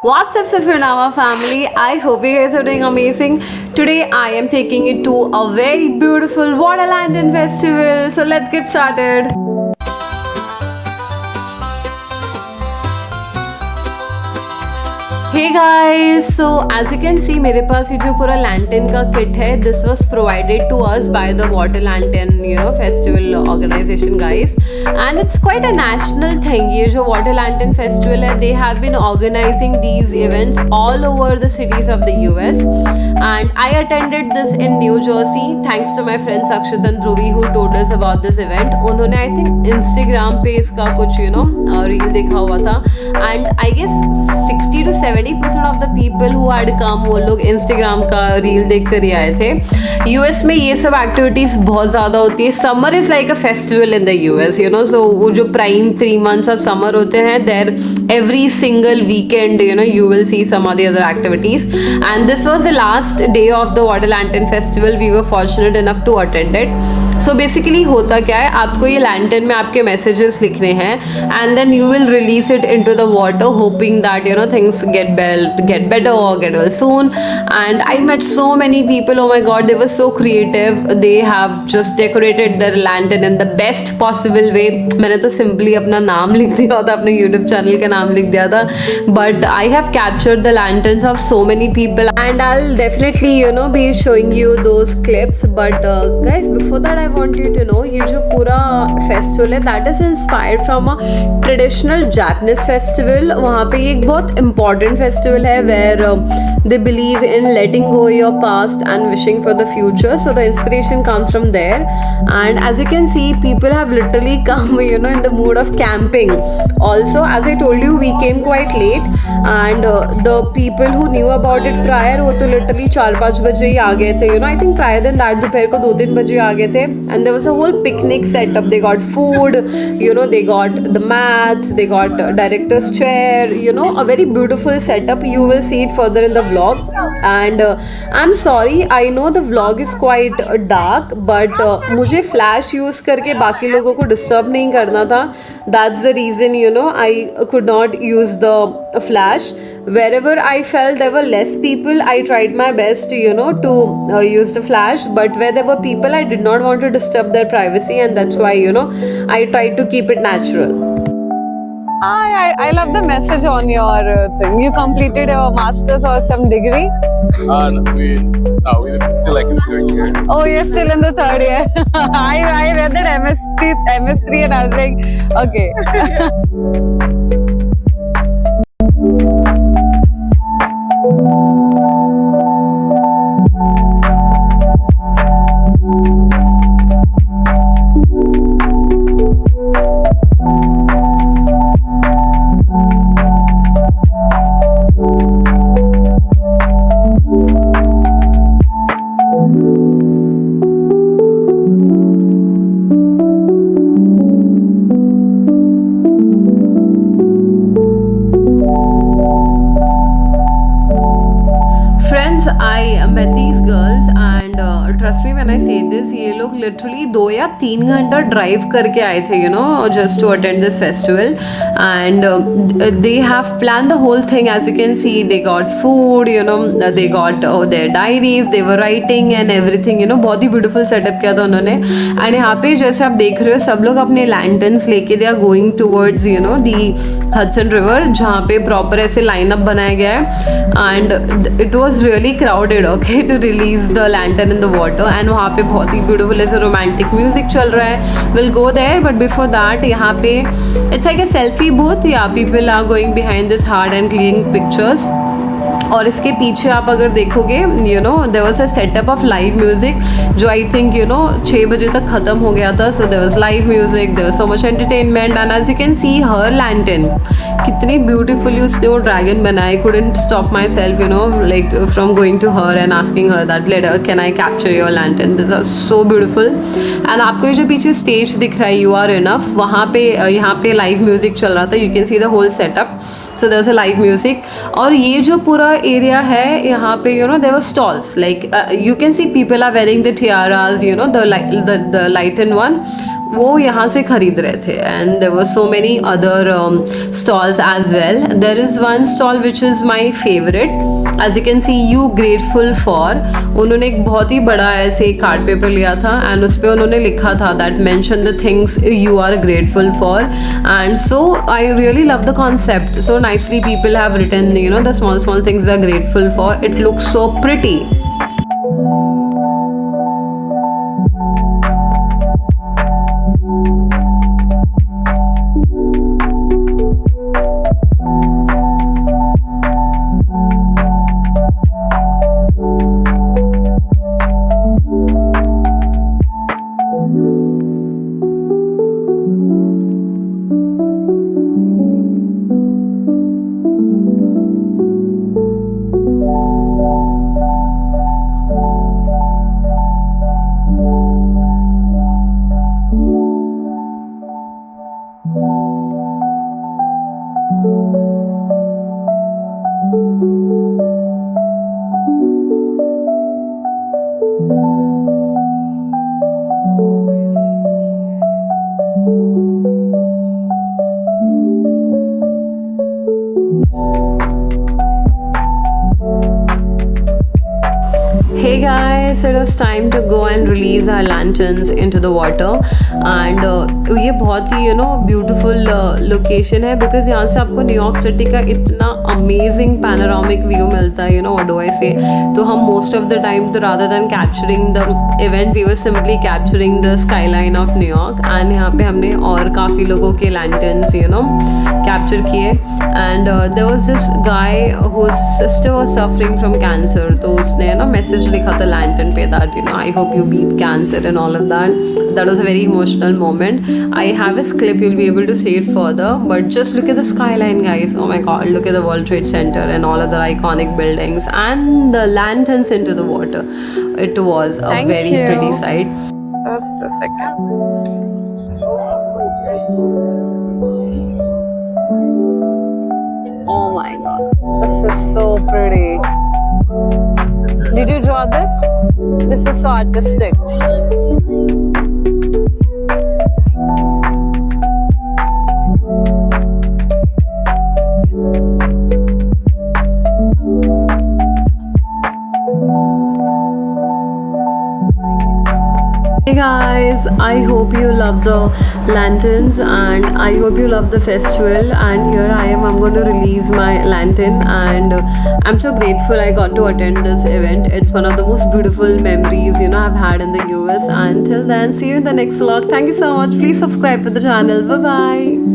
What's up, Safirnama family? I hope you guys are doing amazing. Today, I am taking you to a very beautiful Water Lantern festival. So, let's get started. Hey guys, so as you can see मेरे पास ये जो पूरा lantern का kit है, this was provided to us by the Water Lantern festival organization guys, and it's quite a national thing. ये जो Water Lantern festival है, they have been organizing these events all over the cities of the US, and I attended this in New Jersey thanks to my friend Sakshit and Dhruvi who told us about this event. उन्होंने I think Instagram पे इसका कुछ reel देखा हुआ था, and I guess 60 to 70% of the people who had come वो लोग Instagram का रील देख कर ही आए थे. यूएस में ये सब एक्टिविटीज़ बहुत ज़्यादा होती है. Summer is like a festival in the US so वो जो प्राइम 3 months ऑफ समर होते हैं there every single weekend you will see some of the other activities, and this was the last day of the water lantern festival. We were fortunate enough to attend it. So basically होता क्या है, आपको ये lantern में आपके messages लिखने हैं and then you will release it into the water hoping that things get better or get well soon. And I met so many people. Oh my god, they were so creative. They have just decorated their lantern in the best possible way. मैंने तो simply अपना नाम लिख दिया था, अपने YouTube channel का नाम लिख दिया था, but I have captured the lanterns of so many people and I'll definitely be showing you those clips. But guys, before that I want you to know ये जो पूरा festival है that is inspired from a traditional Japanese festival. वहाँ पे एक बहुत important festival है where they believe in letting go your past and wishing for the future. So the inspiration comes from there, and as you can see people have literally come in the mood of camping. Also, as I told you, we came quite late and the people who knew about it prior वो तो literally 4-5 बजे ही आ गए थे. I think prior than that दोपहर को 2-3 बजे आ गए थे, and there was a whole picnic setup. They got food, they got the mats, they got director's chair, a very beautiful setup. You will see it further in the vlog, and I'm sorry, I know the vlog is quite dark, but मुझे flash use करके बाकी लोगों को disturb नहीं करना था. That's the reason I could not use the flash. Wherever I felt there were less people, I tried my best to use the flash, but where there were people, I did not want to disturb their privacy, and that's why I tried to keep it natural. I love the message on your thing. You completed your master's or some degree? We're still like in the third year. Oh, you're still in the third year. I read that MS3 and I was like, okay. I met these girls and trust me when I say this, ये लोग literally 2 या 3 घंटा drive करके आए थे just to attend this festival, and they have planned the whole thing. As you can see, they got food, they got their diaries, they were writing and everything. बहुत ही beautiful setup किया था उन्होंने. and यहाँ पे जैसे आप देख रहे हो सब लोग अपने lanterns लेके they are going towards the Hudson River, जहाँ पे proper ऐसे line up बनाया गया है, and it was really crowded to release the lantern in the water. and वहाँ पे बहुत ही beautiful ऐसे romantic music चल रहा है. we'll go there, but before that यहाँ पे it's like a selfie booth. people are going behind this hard and clicking pictures. और इसके पीछे आप अगर देखोगे there was a setup of live music जो I think 6 बजे तक ख़त्म हो गया था. so there was live music, there was so much entertainment, and as you can see her lantern कितनी beautifully उसने वो dragon बनाया. I couldn't stop myself like from going to her and asking her that later can I capture your lantern. These are so beautiful. and आपको ये जो पीछे stage दिख रहा है You Are Enough, वहाँ पे यहाँ पे live music चल रहा था. You can see the whole setup. So there was a live music. और ये जो पूरा area है यहाँ पे there were stalls like you can see people are wearing the tiaras the lightened one. वो यहाँ से खरीद रहे थे. And there were so many other stalls as well. There is one stall which is my favourite. As you can see, you grateful for. उन्होंने एक बहुत ही बड़ा ऐसे कार्ड पेपर लिया था एंड उस पर उन्होंने लिखा था that mention the things you are grateful for. And so I really love the concept. So nicely people have written, you know, the small small things they are grateful for. It looks so pretty. Hey guys, it was time to go and release our lanterns into the water. And ये बहुत ही beautiful location है because यहाँ से आपको New York city का इतना amazing panoramic view मिलता है. What do I say. तो हम मोस्ट ऑफ द टाइम तो rather than capturing the event we were simply capturing the skyline of New York. And यहाँ पे हमने और काफ़ी लोगों के लैंटर्न्स कैप्चर किए. And there was this guy whose sister was suffering from cancer. तो उसने मैसेज लिखा था लैंटर्न पे that I hope you beat cancer and all of that. That was a very emotional moment. I have this clip, you'll be able to see it further, but just look at the skyline, guys. Oh my god, look at the World Trade Center and all other iconic buildings and the lanterns into the water. It was a very pretty sight. Just a second. Oh my god, this is so pretty. Did you draw this? This is so artistic. Hey guys, I hope you love the lanterns and I hope you love the festival. And here I am, I'm going to release my lantern and I'm so grateful I got to attend this event. It's one of the most beautiful memories I've had in the US. Until then, see you in the next vlog. Thank you so much. Please subscribe to the channel. Bye bye.